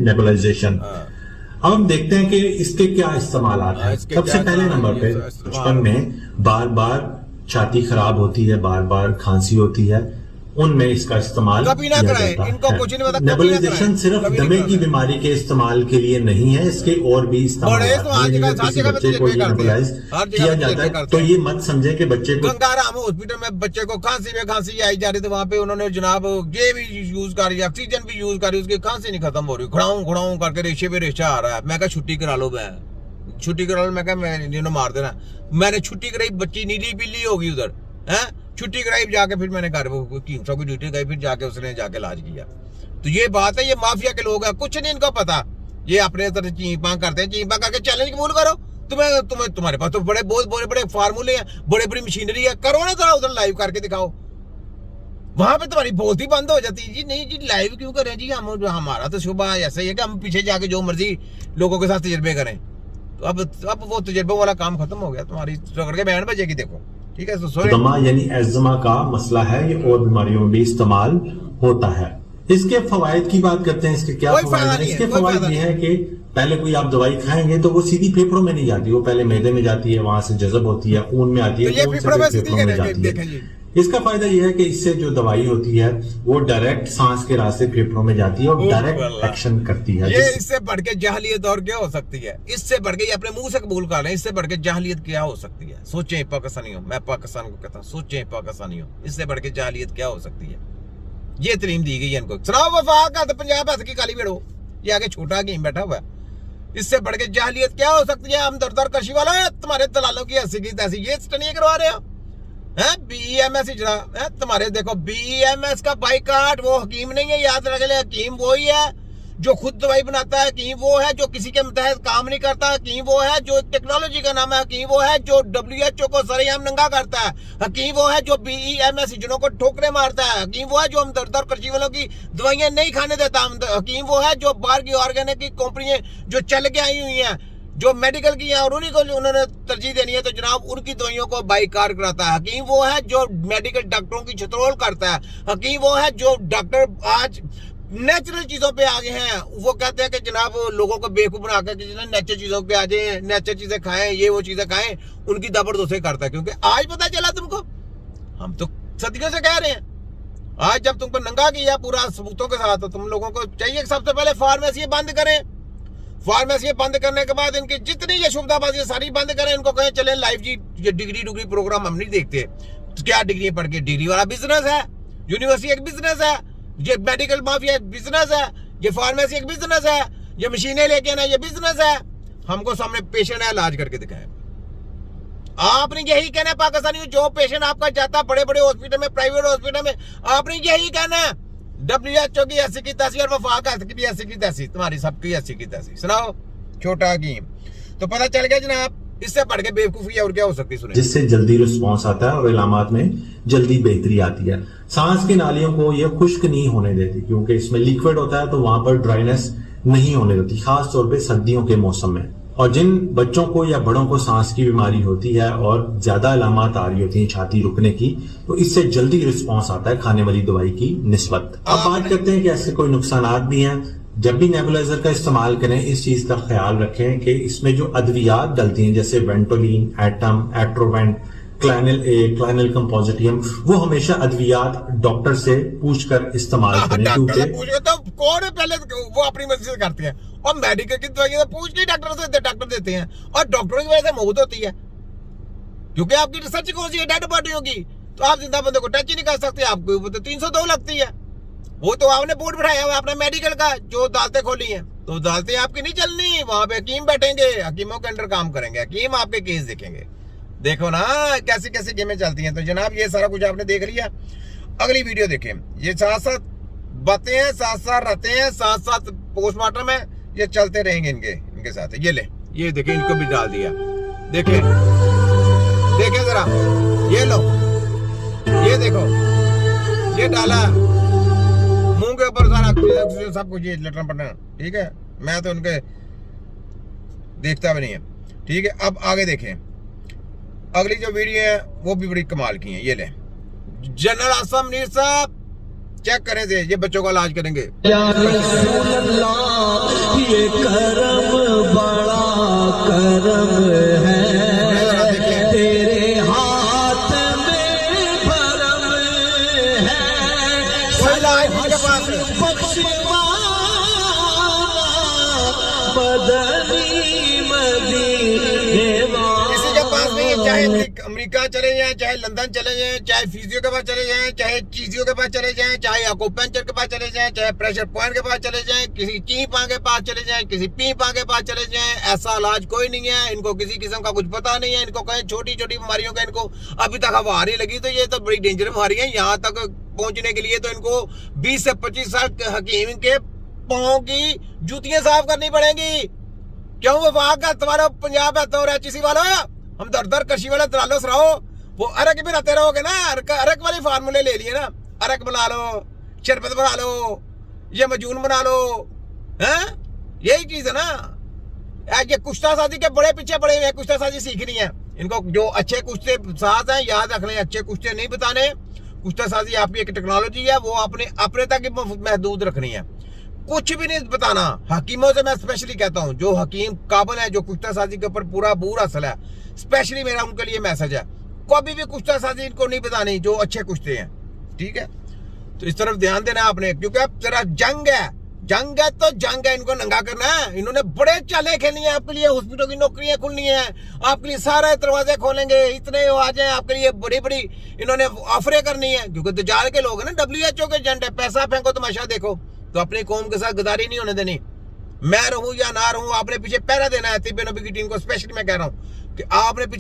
Nebulisation. अब हम देखते हैं कि इसके क्या इस्तेमाल आते हैं। सबसे पहले नंबर पे बचपन में बार बार छाती खराब होती है, बार बार खांसी होती है, उनमें इसका इस्तेमाल किया जाता है। नेबुलाइजेशन सिर्फ दमे की बीमारी के इस्तेमाल के लिए नहीं है, इसके और भी इस्तेमाल किसी बच्चे को नेबुलाइज किया जाता है तो ये मत समझे कि बच्चे को हॉस्पिटल में बच्चे को खांसी आई जा रही थी, वहां पे उन्होंने जनाब ये भी यूज कर रही है, ऑक्सीजन भी यूज कर रही है, उसकी खांसी नहीं खत्म हो रही, घुड़ाऊं करके रेशे पे रेशा आ रहा है। मैं कहा छुट्टी करा लो, छुट्टी करा लो। मैं कहा मैं मार देना। मैंने छुट्टी कराई, बच्ची नीली पीली होगी उधर है, छुट्टी कराई, जाके फिर मैंने घर कीमतों की ड्यूटी गई, फिर जाके उसने जाके इलाज किया। तो ये बात है, ये माफिया के लोग हैं, कुछ नहीं इनको पता। ये अपने तरह चींपा करते हैं, चींपा करके चैलेंज कबूल करो। तुम्हारे पास तो बहुत बड़े फार्मूले हैं, बड़ी मशीनरी है, करो ना थोड़ा उधर लाइव करके दिखाओ। वहां पे तुम्हारी बहुत ही बंद हो जाती है। जी नहीं जी, लाइव क्यों करें जी, हमारा तो सुबह ऐसा ही है कि हम पीछे जाके जो मर्जी लोगों के साथ तजर्बे करें। तो अब वो तजर्बे वाला काम खत्म हो गया, तुम्हारी रगड़ के बैंड बजेगी। देखो ठीक है, दमा यानी एज़मा का मसला है, ये और बीमारियों में भी इस्तेमाल होता है। इसके फवायद की बात करते हैं, इसके क्या फवायद है? इसके फवायद ये है कि पहले कोई आप दवाई खाएंगे तो वो सीधी फेफड़ों में नहीं जाती, वो पहले मैदे में जाती है, वहां से जज़ब होती है, खून में आती है, फेफड़ों में जाती है। इसका फायदा यह है कि इससे जो दवाई होती है वो डायरेक्ट सांस के रास्ते फेफड़ों में जाती है और डायरेक्ट एक्शन करती है। ये इससे बढ़ के जहलियत और क्या हो सकती है? इससे बढ़ के, ये अपने मुंह से कबूल कर लें, इससे बढ़ के जहलियत क्या हो सकती है? सोचें पाकिस्तानियों, मैं पाकिस्तान को कहता हूँ, सोचें पाकिस्तानियों, इससे बढ़ के जहलियत क्या हो सकती है? ये तलीम दी गई है इनको। सुनाओ वफाक का 50 पैसे की काली बेड़ो, ये आगे छोटा गेम बैठा हुआ है। इससे बढ़ के जहलियत क्या हो सकती है? हम दर कशी वाला तुम्हारे दलालों की हंसी की तैसी ये स्टडी करवा रहे हो है। BEMS है तुम्हारे, देखो BEMS का बाइकाट, वो हकीम नहीं है, याद रख ले। हकीम वो ही है जो खुद दवाई बनाता है, हकीम वो है जो किसी के तहत काम नहीं करता, हकीम वो है जो टेक्नोलॉजी का नाम है, हकीम वो है जो WHO को सरेआम नंगा करता है, हकीम वो है जो BEMS जिनों को ठोकरे मारता है, हकीम वो है जो हम दर कृषि वालों की दवाइयां नहीं खाने देता, हकीम वो है जो बाहर की ऑर्गेनिक की कंपनियां जो चल के आई हुई हैं, जो मेडिकल की है और उन्हीं को उन्होंने तरजीह देनी है, तो जनाब उनकी दवाइयों को बाइकार कराता है। हकीम वो है जो मेडिकल डॉक्टरों की छतरोल करता है। हकीम वो है जो डॉक्टर आज नेचुरल चीजों पे आ गए हैं, वो कहते हैं कि जनाब लोगों को बेवकूफ बना कर नेचुरल चीजों पे आ जाए, नेचुरल चीजें खाएं, ये वो चीजें खाएं, उनकी जबरदस्ती करता है। क्योंकि आज पता चला तुमको, हम तो सदियों से कह रहे हैं, आज जब तुमको नंगा किया पूरा सबूतों के साथ, तो तुम लोगों को चाहिए सबसे पहले फार्मेसी बंद करें। फार्मेसी बंद करने के बाद इनकी जितनी ये सुविधाबाजी सारी बंद करें, इनको कहें चले लाइव जी, ये डिग्री प्रोग्राम हम नहीं देखते, तो क्या डिग्री पढ़ के? डिग्री वाला बिजनेस है, यूनिवर्सिटी एक बिजनेस है, ये मेडिकल माफिया एक बिजनेस है, ये फार्मेसी एक बिजनेस है, ये मशीनें लेके आना ये बिजनेस है। हमको सामने पेशेंट है, इलाज करके दिखाए। आपने यही कहना है पाकिस्तानी, जो पेशेंट आपका जाता है बड़े बड़े हॉस्पिटल में, प्राइवेट हॉस्पिटल में, आपने यही कहना है WHO की 80 की तैसी और वफाक की भी 80 की तैसी, तुम्हारी सबकी 80 की तैसी। सुनाओ छोटा गेम, तो पता चल गया जनाब, इससे बढ़ के बेवकूफी और क्या हो सकती है? जिससे जल्दी रिस्पॉन्स आता है और इलामात में जल्दी बेहतरी आती है। सांस की नालियों को यह खुश्क नहीं होने देती, क्योंकि इसमें लिक्विड होता है, तो वहां पर ड्राइनेस नहीं होने देती, खास तौर पे सर्दियों के मौसम में। और जिन बच्चों को या बड़ों को सांस की बीमारी होती है और ज्यादा अलामत आ रही होती है छाती रुकने की, तो इससे जल्दी रिस्पॉन्स आता है खाने वाली दवाई की निस्बत। अब बात करते हैं कि ऐसे कोई नुकसानात भी हैं। जब भी नेबुलाइजर का इस्तेमाल करें, इस चीज का ख्याल रखें कि इसमें जो अद्वियात डलती हैं, जैसे वेंटोलिन, एटम, एट्रोवेंट, क्लाइनल ए, क्लाइनल कंपोजिटियम, वो हमेशा अद्वियात डॉक्टर से पूछकर इस्तेमाल करें। क्योंकि तो कौन पहले वो अपनी मर्जी से करते हैं, और मेडिकल की दवाइयां पूछ के डॉक्टर देते हैं, और डॉक्टरों की वजह से मौत होती है, क्योंकि आपकी रिसर्च कौन सी है डेड बॉडियों की, तो आप जिंदा बंदे को टच ही नहीं कर सकते, आपको तो 302 लगती है। वो तो आपने बोर्ड बिठाया हुआ अपना मेडिकल का, जो अदालतें खोली हैं, तो अदालतें आपकी नहीं चलनी, वहां पे हकीम बैठेंगे, हकीमों के अंडर काम करेंगे, हकीम आपके केस देखेंगे। देखो ना कैसी कैसी गेमें चलती हैं। तो जनाब ये सारा कुछ आपने देख लिया, अगली वीडियो देखें। ये साथ साथ बातें हैं, साथ साथ रहते हैं, साथ साथ पोस्टमार्टम है, ये चलते रहेंगे इनके साथ। ये ले, ये देखें, इनको भी डाल दिया, देखें देखें जरा, ये लो, ये देखो, ये डाला मुंह के ऊपर सारा सब कुछ, ये लटन पटन। ठीक है, मैं तो उनके देखता भी नहीं है। ठीक है, अब आगे देखें, अगली जो वीडियो है वो भी बड़ी कमाल की है। ये ले, जनरल आसम मीर साहब चेक करें थे, ये बच्चों का इलाज करेंगे। चाहे अमेरिका चले जाएं, चाहे लंदन चले जाएं, चाहे फिजियो के पास चले जाएं, चाहे चीजियों के पास चले जाएं, चाहे एक्यूपंक्चर के पास चले जाएं, चाहे प्रेशर पॉइंट के पास चले जाएं, किसी चीपा के पास चले जाएं, किसी पीपा के पास चले जाएं, ऐसा इलाज कोई नहीं है। इनको किसी किस्म का कुछ पता नहीं है। इनको कहें छोटी छोटी बीमारियों का इनको अभी तक हवा नहीं लगी, तो ये तो बड़ी डेंजर बीमारी है। यहाँ तक पहुंचने के लिए तो इनको 20 से 25 साल हकीम के पाँव की जूतियां साफ करनी पड़ेंगी। क्यों? वो वहां का तुम्हारा पंजाब है तो रैचिसी वाला, हम दर दर कशी वाला दलालो सराओ, वो अरक भी रहते रहोगे ना। अरक वाले फार्मूले ले लिए ना, अरक बना लो, शरबत बना लो, ये मजून बना लो, हैं? यही चीज है ना। ये कुश्ता साजी के बड़े पीछे पड़े हुए हैं, कुश्ता साजी सीखनी है इनको। जो अच्छे कुश्ते साज हैं याद रख लें, अच्छे कुश्ते नहीं बताने। कुश्ता साजी आपकी एक टेक्नोलॉजी है, वो अपने तक ही महदूद रखनी है, कुछ भी नहीं बताना। हकीमों से मैं स्पेशली कहता हूं, जो हकीम काबिल है, जो कुश्ता साजी के ऊपर पूरा बूरा असल है, स्पेशली मेरा उनके लिए मैसेज है, कभी भी कुश्ता साजी इनको नहीं बतानी, जो अच्छे कुश्ते हैं, ठीक है। तो इस तरफ ध्यान देना आपने, क्योंकि अब जरा जंग है तो जंग है, इनको नंगा करना है। इन्होंने बड़े चाले खेलनी है आपके लिए, हॉस्पिटल की नौकरियां खुलनी है आपके लिए, सारे दरवाजे खोलेंगे, इतने आ जाए आपके लिए, बड़ी बड़ी इन्होंने ऑफरें करनी है। क्योंकि दजाल के लोग है ना, WHO के एजेंट है, पैसा फेंको तमाशा देखो। तो अपनी कौम के साथ गद्दारी नहीं होने देनी। मैं रहूं या ना रहूं, आपने पीछे पहरा देना है। तिब्बे नबी की टीम को स्पेशली मैं कह रहा हूं कि आपने पीछे